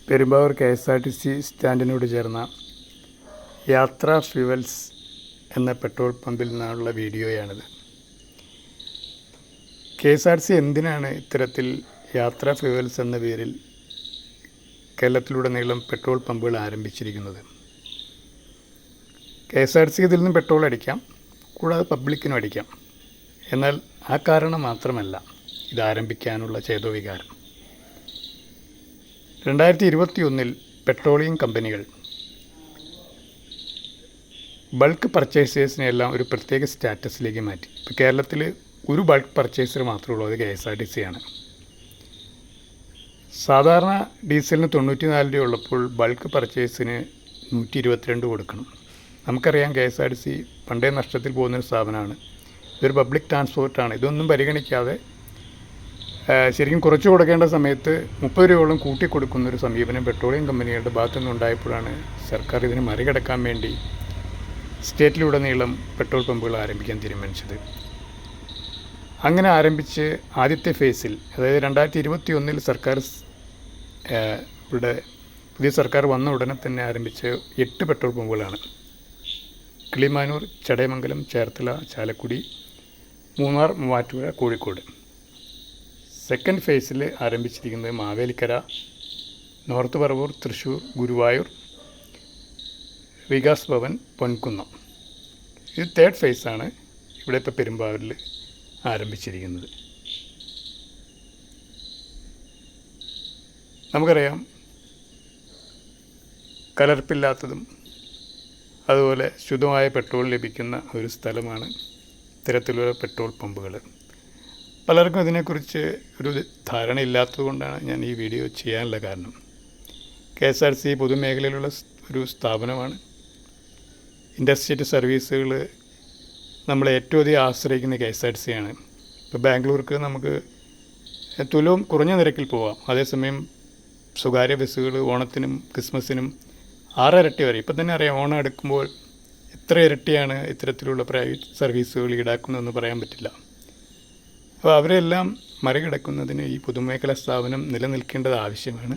Perumbavoor KSRTC സ്റ്റാൻഡിനോട് ചേർന്ന യാത്രാ fuels എന്ന പെട്രോൾ പമ്പിൽ നിന്നുള്ള വീഡിയോയാണിത്. KSRTC എന്തിനാണ് ഇത്തരത്തിൽ യാത്രാ ഫ്യൂവൽസ് എന്ന പേരിൽ കേരളത്തിലുടനീളം പെട്രോൾ പമ്പുകൾ ആരംഭിച്ചിരിക്കുന്നത്? KSRTC ഇതിൽ നിന്നും പെട്രോൾ അടിക്കാം, കൂടാതെ പബ്ലിക്കിനും അടിക്കാം. എന്നാൽ ആ കാരണം മാത്രമല്ല ഇത് ആരംഭിക്കാനുള്ള ചേതോവികാരം. 2021 പെട്രോളിയം കമ്പനികൾ ബൾക്ക് പർച്ചേസേഴ്സിനെല്ലാം ഒരു പ്രത്യേക സ്റ്റാറ്റസിലേക്ക് മാറ്റി. ഇപ്പോൾ കേരളത്തിൽ ഒരു ബൾക്ക് പർച്ചേസർ മാത്രമേ ഉള്ളൂ, അത് KSRTC ആണ്. സാധാരണ ഡീസലിന് 94 രൂപ ഉള്ളപ്പോൾ ബൾക്ക് പർച്ചേസിന് 122 കൊടുക്കണം. നമുക്കറിയാം KSRTC പണ്ടേ നഷ്ടത്തിൽ പോകുന്നൊരു സ്ഥാപനമാണ്. ഇതൊരു പബ്ലിക് ട്രാൻസ്പോർട്ടാണ്. ഇതൊന്നും പരിഗണിക്കാതെ ശരിക്കും കുറച്ച് കൊടുക്കേണ്ട സമയത്ത് 30 രൂപയോളം കൂട്ടിക്കൊടുക്കുന്നൊരു സമീപനം പെട്രോളിയം കമ്പനികളുടെ ഭാഗത്തു നിന്നുണ്ടായപ്പോഴാണ് സർക്കാർ ഇതിനെ മറികടക്കാൻ വേണ്ടി സ്റ്റേറ്റിലുടനീളം പെട്രോൾ പമ്പുകൾ ആരംഭിക്കാൻ തീരുമാനിച്ചത്. അങ്ങനെ ആരംഭിച്ച് ആദ്യത്തെ ഫേസിൽ, അതായത് 2021 സർക്കാർ പുതിയ സർക്കാർ വന്ന ഉടനെ തന്നെ ആരംഭിച്ച 8 പെട്രോൾ പമ്പുകളാണ്. കിളിമാനൂർ, ചടയമംഗലം, ചേർത്തല, ചാലക്കുടി, മൂന്നാർ, മൂവാറ്റുപുഴ, കോഴിക്കോട്. സെക്കൻഡ് ഫേസിൽ ആരംഭിച്ചിരിക്കുന്നത് മാവേലിക്കര, നോർത്ത് പറവൂർ, തൃശ്ശൂർ, ഗുരുവായൂർ, വികാസ് ഭവൻ, പൊൻകുന്നം. ഇത് തേർഡ് ഫേസാണ് ഇവിടെ ഇപ്പോൾ പെരുമ്പാവൂരിൽ ആരംഭിച്ചിരിക്കുന്നത്. നമുക്കറിയാം, കലർപ്പില്ലാത്തതും അതുപോലെ ശുദ്ധമായ പെട്രോൾ ലഭിക്കുന്ന ഒരു സ്ഥലമാണ് ഇത്തരത്തിലുള്ള പെട്രോൾ പമ്പുകൾ. പലർക്കും ഇതിനെക്കുറിച്ച് ഒരു ധാരണയില്ലാത്തതുകൊണ്ടാണ് ഞാൻ ഈ വീഡിയോ ചെയ്യാനുള്ള കാരണം. KSRTC പൊതുമേഖലയിലുള്ള ഒരു സ്ഥാപനമാണ്. ഇൻഡർസ്റ്റേറ്റ് സർവീസുകൾ നമ്മൾ ഏറ്റവും അധികം ആശ്രയിക്കുന്ന KSRTC ആണ്. ഇപ്പോൾ ബാംഗ്ലൂർക്ക് നമുക്ക് തുലവും കുറഞ്ഞ നിരക്കിൽ പോവാം. അതേസമയം സ്വകാര്യ ബസ്സുകൾ ഓണത്തിനും ക്രിസ്മസിനും 6 ഇരട്ടി വരെ, ഇപ്പം തന്നെ അറിയാം, ഓണം എടുക്കുമ്പോൾ എത്ര ഇരട്ടിയാണ് ഇത്തരത്തിലുള്ള പ്രൈവറ്റ് സർവീസുകൾ ഈടാക്കുന്നതെന്ന് പറയാൻ പറ്റില്ല. അപ്പോൾ അവരെല്ലാം മറികടക്കുന്നതിന് ഈ പൊതുമേഖലാ സ്ഥാപനം നിലനിൽക്കേണ്ടത് ആവശ്യമാണ്.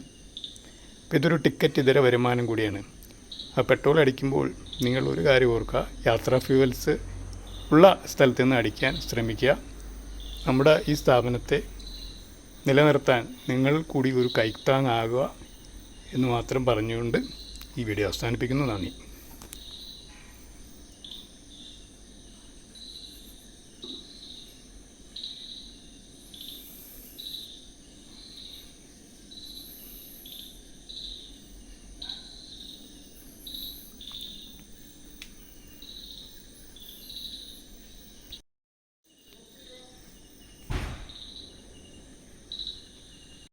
അപ്പോൾ ഇതൊരു ടിക്കറ്റ് ഇതര വരുമാനം കൂടിയാണ്. ആ പെട്രോൾ അടിക്കുമ്പോൾ നിങ്ങൾ ഒരു കാര്യം ഓർക്കുക, യാത്രാ ഫ്യൂവൽസ് ഉള്ള സ്ഥലത്ത് നിന്ന് അടിക്കാൻ ശ്രമിക്കുക. നമ്മുടെ ഈ സ്ഥാപനത്തെ നിലനിർത്താൻ നിങ്ങൾ കൂടി ഒരു കൈത്താങ്ങാകുക എന്ന് മാത്രം പറഞ്ഞുകൊണ്ട് ഈ വീഡിയോ അവസാനിപ്പിക്കുന്നു. നന്ദി.